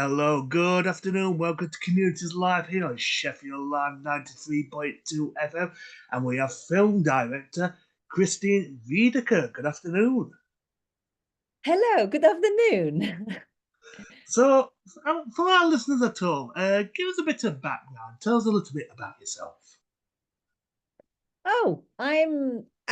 Hello, good afternoon. Welcome to Communities Live here on Sheffield Live 93.2 FM. And we have film director Christine Wiedeker. Good afternoon. Hello, good afternoon. So, for our listeners at home, give us a bit of background. Tell us a little bit about yourself.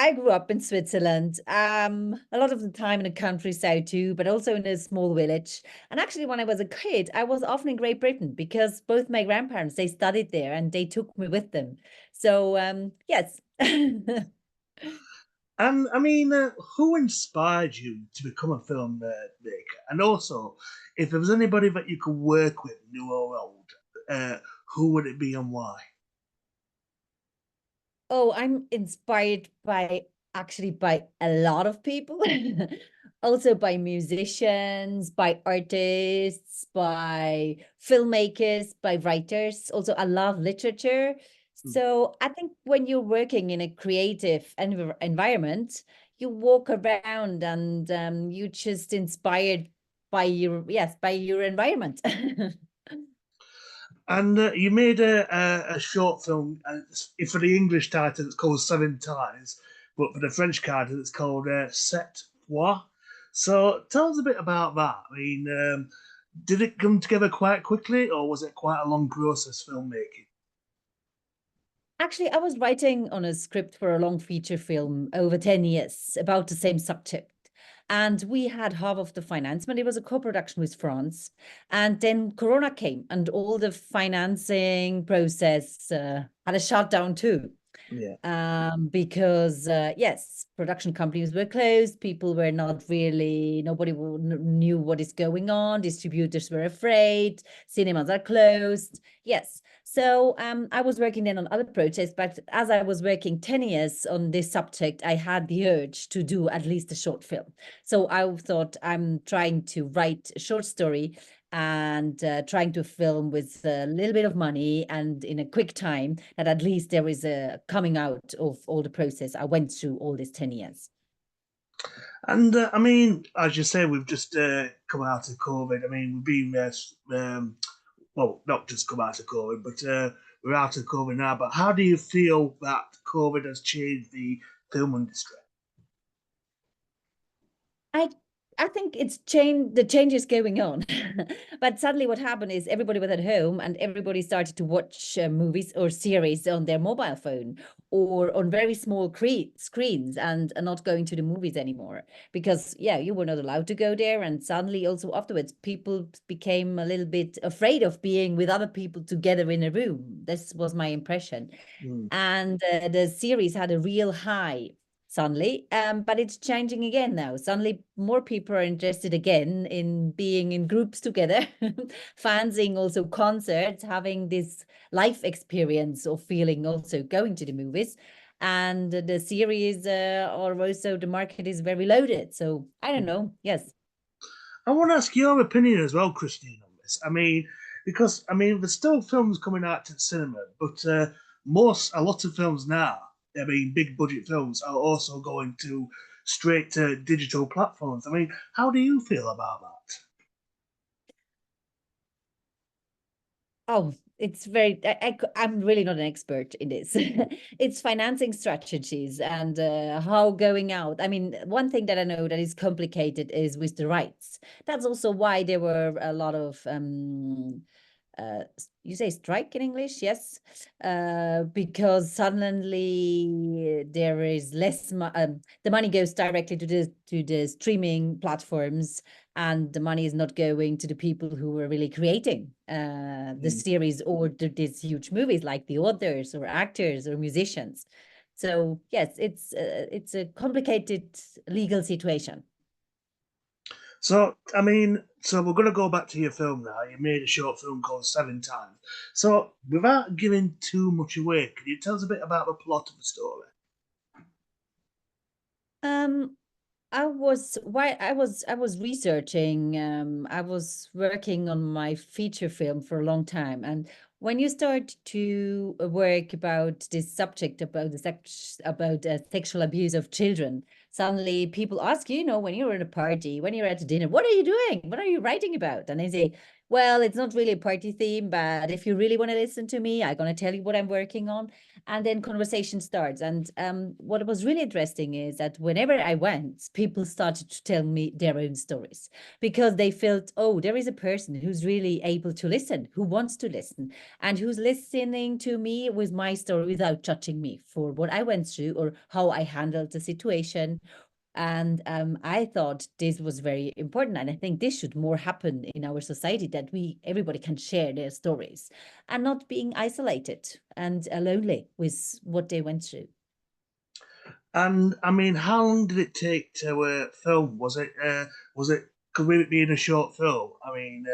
I grew up in Switzerland. A lot of the time in the countryside too, but also in a small village. And actually, when I was a kid, I was often in Great Britain because both my grandparents they studied there and they took me with them. So yes. And who inspired you to become a film maker? And also, if there was anybody that you could work with, new or old, who would it be and why? Oh, I'm inspired by actually by a lot of people. Also by musicians, by artists, by filmmakers, by writers. Also, I love literature. So I think when you're working in a creative environment, you walk around and you just inspired by your environment. And you made a short film. For the English title, it's called Seven Times, but for the French title, it's called Sept Fois. So tell us a bit about that. Did it come together quite quickly, or was it quite a long process filmmaking? Actually, I was writing on a script for a long feature film over 10 years about the same subject. And we had half of the financement. It was a co-production with France. And then Corona came and all the financing process had a shutdown too. Yeah. Because yes, production companies were closed. People were not really, nobody knew what is going on. Distributors were afraid. Cinemas are closed. Yes. So I was working then on other projects, but as I was working 10 years on this subject, I had the urge to do at least a short film. So I thought I'm trying to write a short story and trying to film with a little bit of money and in a quick time that at least there is a coming out of all the process I went through all these 10 years. And as you say, we've just come out of COVID. We've been well, not just come out of COVID, but we're out of COVID now. But how do you feel that COVID has changed the film industry? I I think it's change the change is going on. But suddenly what happened is everybody was at home and everybody started to watch movies or series on their mobile phone or on very small screens and not going to the movies anymore because yeah, you were not allowed to go there and suddenly also afterwards people became a little bit afraid of being with other people together in a room. This was my impression. Mm. And the series had a real high suddenly, but it's changing again now. Suddenly more people are interested again in being in groups together, fancying also concerts, having this life experience of feeling also going to the movies. And the series or also the market is very loaded. So I don't know. Yes. I want to ask your opinion as well, Christine, on this. Because there's still films coming out to the cinema, but a lot of films now, big budget films, are also going to straight to digital platforms. How do you feel about that? Oh, it's very, I'm really not an expert in this. It's financing strategies and how going out. I mean, one thing that I know that is complicated is with the rights. That's also why there were a lot of, you say strike in English? Yes. Because suddenly there is less, the money goes directly to the streaming platforms and the money is not going to the people who were really creating the Mm. series or these huge movies like the authors or actors or musicians. So yes, it's a complicated legal situation. So we're going to go back to your film now. You made a short film called Seven Times. So, without giving too much away, can you tell us a bit about the plot of the story? Um, I was researching. I was working on my feature film for a long time, and when you start to work about this subject about about sexual abuse of children, suddenly people ask you, you know, when you're at a party, when you're at a dinner, what are you doing? What are you writing about? And they say, Well, it's not really a party theme, but if you really want to listen to me, I'm going to tell you what I'm working on. And then conversation starts. And what was really interesting is that whenever I went, people started to tell me their own stories because they felt, oh, there is a person who's really able to listen, who wants to listen, and who's listening to me with my story without judging me for what I went through or how I handled the situation. And I thought this was very important, and I think this should more happen in our society, that everybody can share their stories and not being isolated and lonely with what they went through. And I mean, how long did it take to film? Was it could it be in a short film? I mean,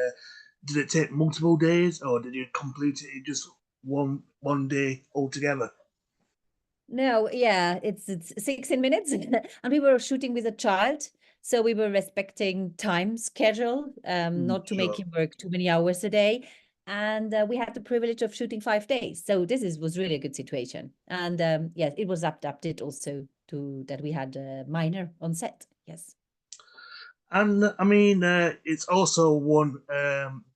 did it take multiple days, or did you complete it in just one day altogether? No, yeah, it's 16 minutes, and we were shooting with a child, so we were respecting time schedule, not to make Sure. him work too many hours a day, and we had the privilege of shooting 5 days. So was really a good situation, and yes, it was adapted also to that we had a minor on set. Yes. And I mean, it's also won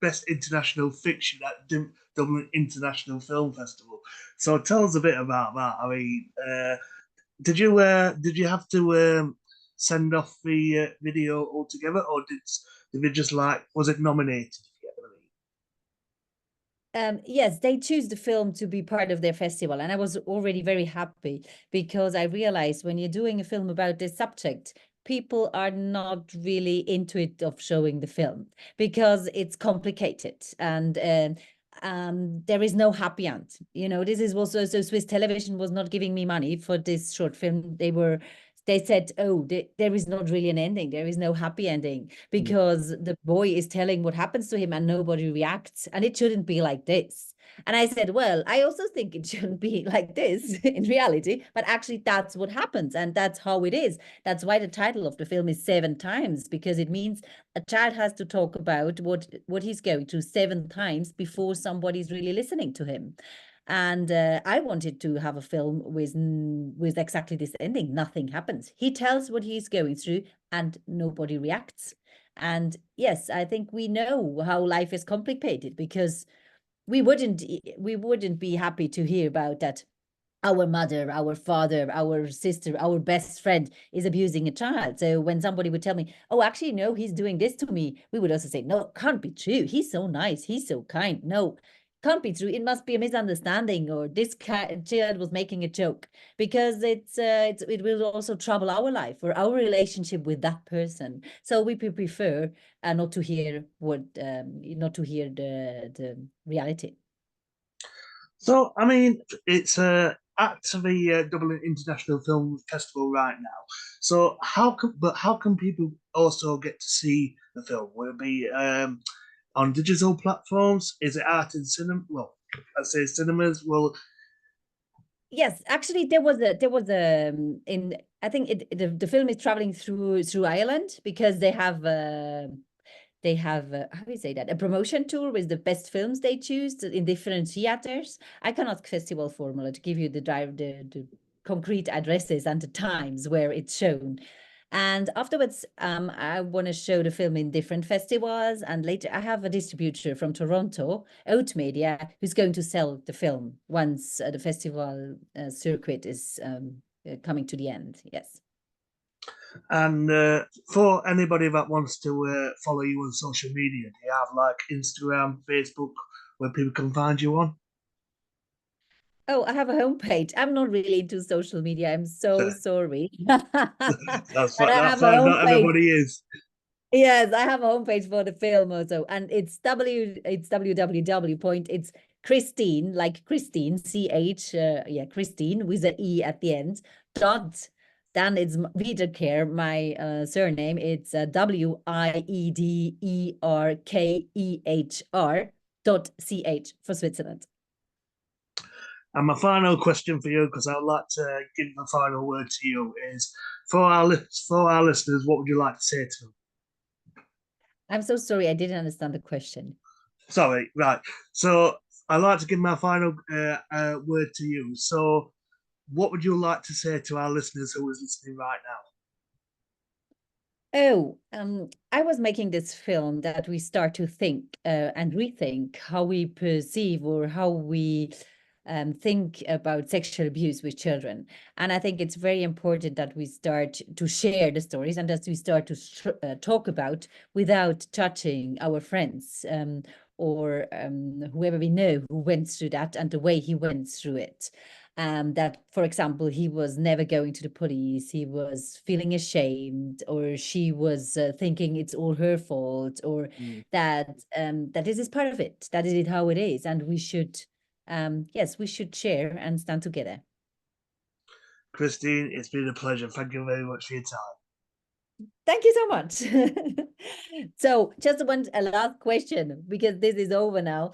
Best International Fiction at Dublin International Film Festival. So tell us a bit about that. I mean, did you have to send off the video altogether, or did it just like was it nominated? Yes, they choose the film to be part of their festival, and I was already very happy because I realized when you're doing a film about this subject, people are not really into it of showing the film because it's complicated and there is no happy end. You know, this is also so Swiss Television was not giving me money for this short film. They said, oh, there is not really an ending. There is no happy ending because the boy is telling what happens to him and nobody reacts. And it shouldn't be like this. And I said, well, I also think it shouldn't be like this in reality, but actually that's what happens. And that's how it is. That's why the title of the film is 7 times, because it means a child has to talk about what he's going through 7 times before somebody's really listening to him. And I wanted to have a film with exactly this ending. Nothing happens. He tells what he's going through and nobody reacts. And yes, I think we know how life is complicated because we wouldn't be happy to hear about that our mother, our father, our sister, our best friend is abusing a child. So when somebody would tell me, oh, actually, no, he's doing this to me, we would also say, no, can't be true. He's so nice. He's so kind. No, can't be true. It must be a misunderstanding, or this child was making a joke, because it will also trouble our life or our relationship with that person. So we prefer not to hear not to hear the reality. So I mean, it's at the Dublin International Film Festival right now. So how can people also get to see the film? Will it be on digital platforms? Is it out in cinema? Well, I say cinemas. Well, Yes, actually, there was a in I think the film is traveling through Ireland because they have how do you say that, a promotion tour with the best films they choose in different theaters. I cannot festival formula to give you the concrete addresses and the times where it's shown. And afterwards, I want to show the film in different festivals. And later, I have a distributor from Toronto, Oat Media, who's going to sell the film once the festival circuit is coming to the end. Yes. and for anybody that wants to follow you on social media, do you have like Instagram, Facebook, where people can find you on? Oh, I have a homepage. I'm not really into social media. I'm so sorry. That's But fine. I That's have a fine. Not homepage. everybody is. Yes, I have a homepage for the film also, and it's www point. It's Christine, like Christine, Christine with a E at the end. Dot. Then it's wiederkehr, my surname. It's wiederkehr for Switzerland. And my final question for you, because I'd like to give the final word to you, is for our listeners, what would you like to say to them? I'm so sorry, I didn't understand the question. Sorry, right. So I'd like to give my final word to you. So, what would you like to say to our listeners who is listening right now? Oh, I was making this film that we start to think and rethink how we perceive or how we think about sexual abuse with children. And I think it's very important that we start to share the stories and that we start to talk about without touching our friends or whoever we know who went through that and the way he went through it. That, for example, he was never going to the police, he was feeling ashamed, or she was thinking it's all her fault, or Mm. that this is part of it, that is it how it is, and we should, yes, we should share and stand together. Christine, it's been a pleasure. Thank you very much for your time. Thank you so much. So just a last question because this is over now.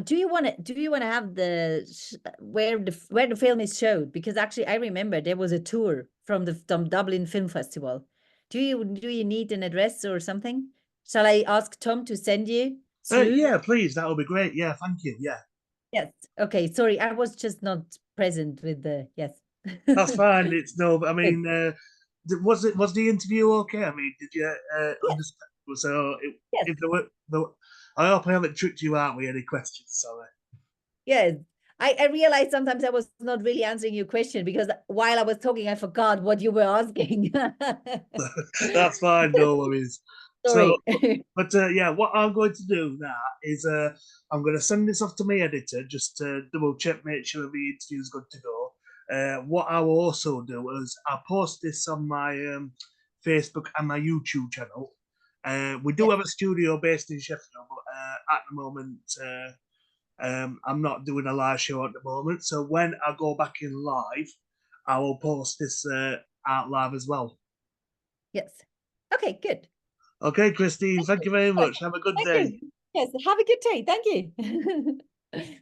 Do you want to have where the film is showed? Because actually I remember there was a tour from the Dublin Film Festival. Do you need an address or something? Shall I ask Tom to send you through? Yeah, please. That would be great. Yeah, thank you. Yeah, Yes. Okay, sorry, I was just not present with the yes. that's fine. It's no. I Good. mean, was the interview okay? I mean, did you Yes, understand? So, yes. if I hope I haven't tricked you out with any questions. Sorry. Yes. I realized sometimes I was not really answering your question because while I was talking, I forgot what you were asking. That's fine. No worries. So, Sorry. but yeah, what I'm going to do now is I'm going to send this off to my editor just to double check, make sure the interview is good to go. What I will also do is I'll post this on my Facebook and my YouTube channel. We do Yes, have a studio based in Sheffield, but at the moment I'm not doing a live show at the moment. So when I go back in live, I will post this out live as well. yes. Okay, good. Okay, Christine, Thank thank you. you very Yes, much. Have a good thank day. you. Yes, have a good day. Thank you.